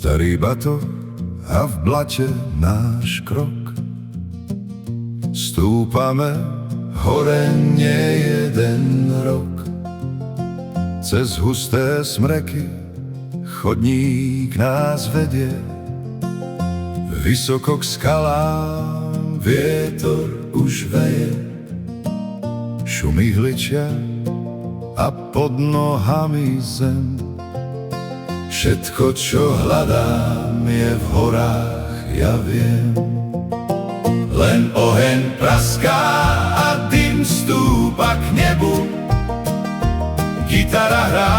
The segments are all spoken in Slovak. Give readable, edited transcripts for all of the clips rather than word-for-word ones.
Starý batoh a v blate náš krok. Stúpame hore nie jeden rok. Cez husté smreky chodník nás vedie. Vysoko k skalám vietor už veje. Šum ihličia a pod nohami zem. Všetko, čo hľadám, je v horách, ja viem. Len oheň praská a dym stúpa k nebu. Gitara hrá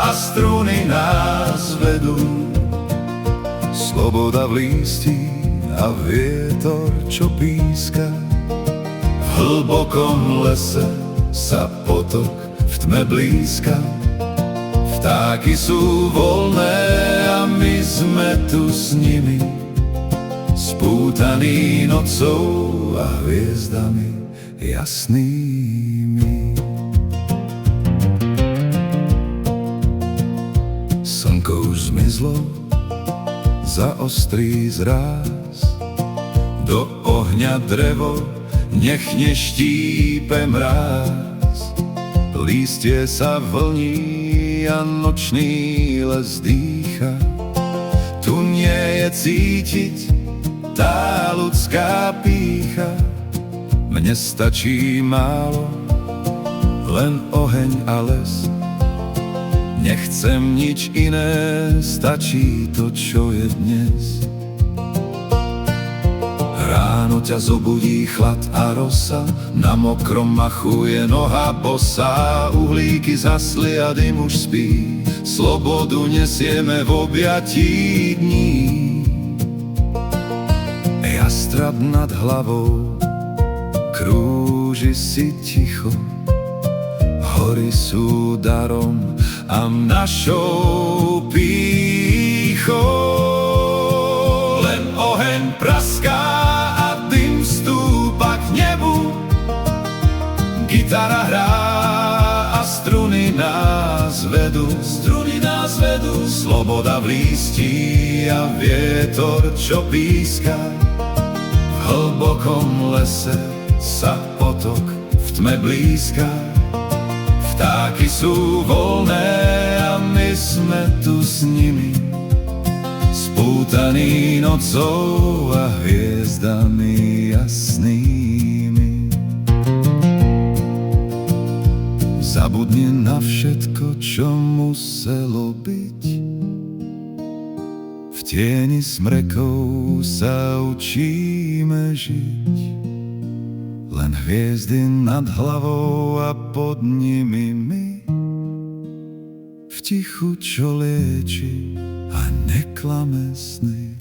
a struny nás vedú. Sloboda v lístí a vietor, čo píska. V hlbokom lese sa potok v tme blízka. Vtáky sú voľné a my sme tu s nimi, spútaní nocou a hviezdami jasnými. Slnko už zmizlo za ostrý zráz. Do ohňa drevo nech neštípe mráz. Lístie sa vlní a nočný les dýcha. Tu nie je cítiť tá ľudská pýcha. Mne stačí málo, len oheň a les. Nechcem nič iné, stačí to, čo je dnes. Ráno ťa zobudí chlad a rosa, na mokrom machuje noha bosá. Uhlíky zasli a dym už spí, slobodu nesieme v objatí dní. Jastrab nad hlavou krúži si ticho. Hory sú darom a našou pýchou. Len oheň praská a dym stúpa k nebu. Gitara hrá a struny nás vedú. Struny nás vedú. Sloboda v lístí a vietor, čo píska. V hlbokom lese sa potok v tme blízka. Vtáky sú voľné a my sme tu s nimi, spútaní nocou a hviezdami jasnými. Zabudni na všetko, čo muselo byť. V tieni smrekov sa učíme žiť. Len hviezdy nad hlavou a pod nimi my, v tichu, čo lieči a neklame sny.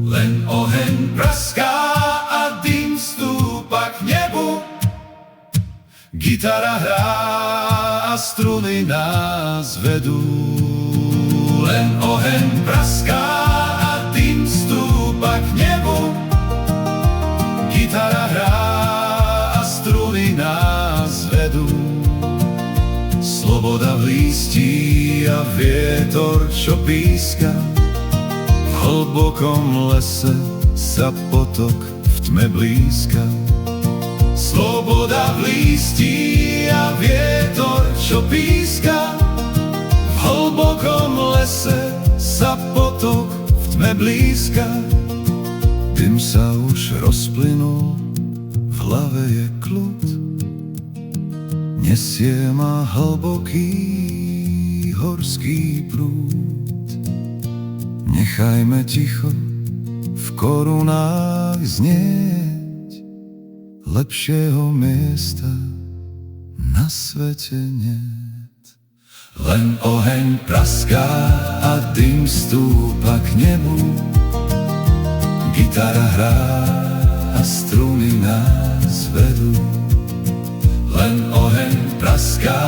Len oheň praská a dym stúpa k nebu. Gitara hrá a struny nás vedú. Len oheň praská a dym stúpa k nebu. Gitara hrá a struny nás vedú. Sloboda v lístí a vietor, čo píska. V hlbokom lese sa potok v tme blízka. Sloboda v lístí a vietor, čo píska. V hlbokom lese sa potok v tme blízka. Dym sa už rozplynul, v hlave je kľud. Nesie ma hlboký horský prúd. Nechajme ticho v korunách znieť. Lepšieho miesta na svete niet. Len oheň praská a dym stúpa k nebu. Gitara hrá a struny nás vedú. Len oheň praská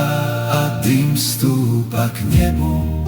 a dym stúpa k nebu.